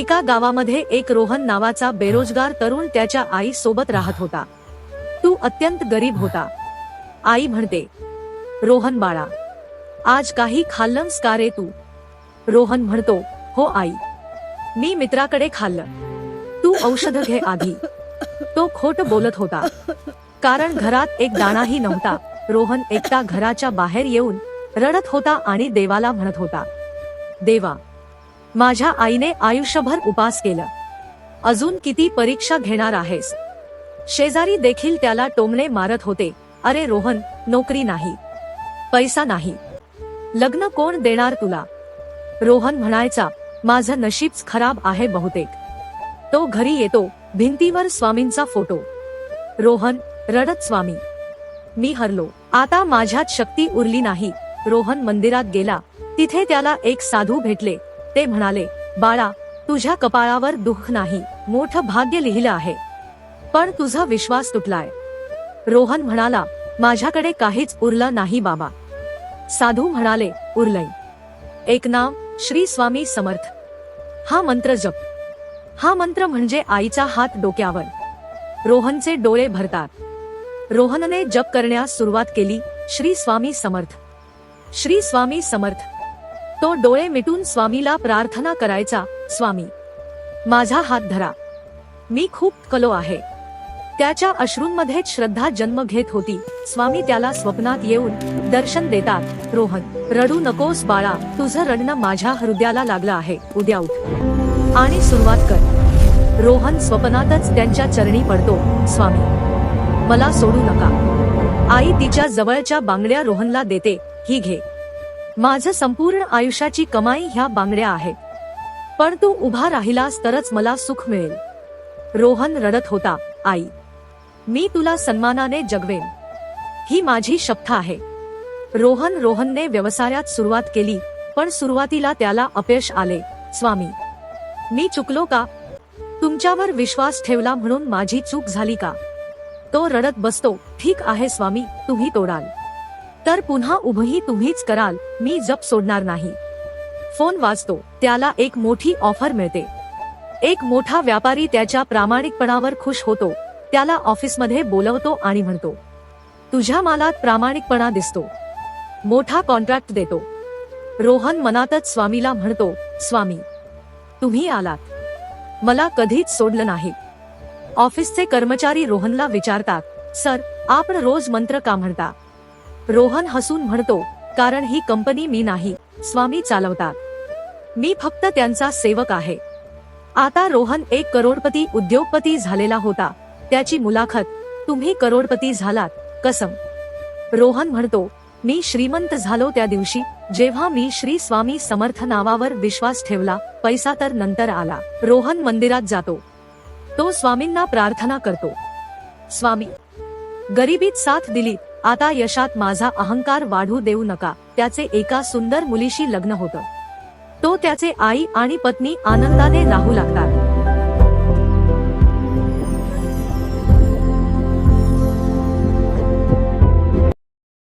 एका गावामध्ये एक रोहन नावाचा बेरोजगार तरुण त्याच्या आई सोबत राहत होता. तू अत्यंत गरीब होता. आई म्हणते, रोहन बाळा, आज काही खाल्लंस का रे तू? रोहन म्हणतो, हो आई, मी मित्राकडे खाल्लं. तू औषध घे आधी. तो खोट बोलत होता, कारण घरात एक दाणाही नव्हता. रोहन एकटा घराच्या बाहेर येऊन रडत होता आणि देवाला म्हणत होता, देवा, माझ्या आईने आयुष्यभर उपास केलं. अजून किती परीक्षा घेणार आहेस? शेजारी देखील त्याला टोमणे मारत होते. अरे रोहन, नोकरी नाही, पैसा नाही, लग्न कोण देणार तुला? रोहन म्हणायचा, माझं नशीबच खराब आहे बहुतेक. तो घरी येतो, भिंतीवर स्वामींचा फोटो. रोहन रडत, स्वामी, मी हरलो, आता माझ्यात शक्ती उरली नाही. रोहन मंदिरात गेला. तिथे त्याला एक साधू भेटले. ते म्हणाले, बाळा, तुझ्या कपाळावर दुःख नाही, मोठं भाग्य लिहिलं आहे, पण तुझा विश्वास तुटलाय. रोहन म्हणाला, माझ्याकडे काहीच उरलं नाही बाबा. साधू म्हणाले, उरलंय. एक नाम, श्री स्वामी समर्थ. हा मंत्र जप. हा मंत्र म्हणजे आईचा हात डोक्यावर. रोहनचे डोळे भरतात. रोहनने जप करण्यास सुरुवात केली. श्री स्वामी समर्थ, श्री स्वामी समर्थ. तो डोळे मिटून स्वामीला प्रार्थना करायचा, स्वामी, माझा हात धरा, मी खूप थकलो आहे. त्याच्या अश्रूंमध्येच श्रद्धा जन्म घेत होती. स्वामी त्याला स्वप्नात येऊन दर्शन देतात. रोहन, रडू नकोस बाळा, तुझं रडणं माझ्या हृदयाला लागलं आहे. उद्या उठ आणि सुरुवात कर. रोहन स्वप्नातच त्यांच्या चरणी पडतो. स्वामी, मला सोडू नका. आई तिच्या जवळच्या बांगड्या रोहनला देते. ही घे, माझं संपूर्ण आयुष्याची कमाई ह्या बांगड्या आहेत, पण तू उभा राहिलास तरच मला सुख मिळेल. रोहन रडत होता, आई, मी तुला सन्मानाने जगवेन, ही माझी शपथ आहे. रोहनने व्यवसायात सुरुवात केली, पण सुरुवातीला त्याला अपयश आले. स्वामी, मी चुकलो का? तुमच्यावर विश्वास ठेवला म्हणून माझी चूक झाली का? तो रडत बसतो. ठीक आहे स्वामी, तुम्ही तोडाल तर पुन्हा उभंही तुम्हीच कराल, मी जप सोडणार नाही. फोन वाजतो. त्याला एक मोठी ऑफर मिळते. एक मोठा व्यापारी त्याच्या प्रामाणिकपणावर खुश होतो. त्याला ऑफिसमध्ये बोलवतो आणि म्हणतो, तुझ्या मालात प्रामाणिकपणा दिसतो, मोठा कॉन्ट्रॅक्ट देतो. रोहन मनातच स्वामीला म्हणतो, स्वामी, तुम्ही आलात, मला कधीच सोडलं नाही. ऑफिसचे कर्मचारी रोहनला विचारतात, सर, आपण रोज मंत्र का म्हणता? रोहन हसून म्हणतो, कारण ही कंपनी मी नाही, स्वामी चालवतात, मी फक्त त्यांचा सेवक आहे. आता रोहन एक करोडपती उद्योगपती झालेला होता. त्याची मुलाखत, तुम्ही करोडपती झालात, कसम? रोहन म्हणतो, मी श्रीमंत झालो त्या दिवशी जेव्हा मी श्री स्वामी समर्थ नावावर विश्वास ठेवला, पैसा तर नंतर आला. रोहन मंदिरात जातो. तो स्वामींना प्रार्थना करतो, स्वामी, गरिबीत साथ दिली, आता यशात माझा अहंकार वाढू देऊ नका. त्याचे एका सुंदर मुलीशी लग्न होतं. तो त्याचे आई आणि पत्नी आनंदाने राहू लागतात.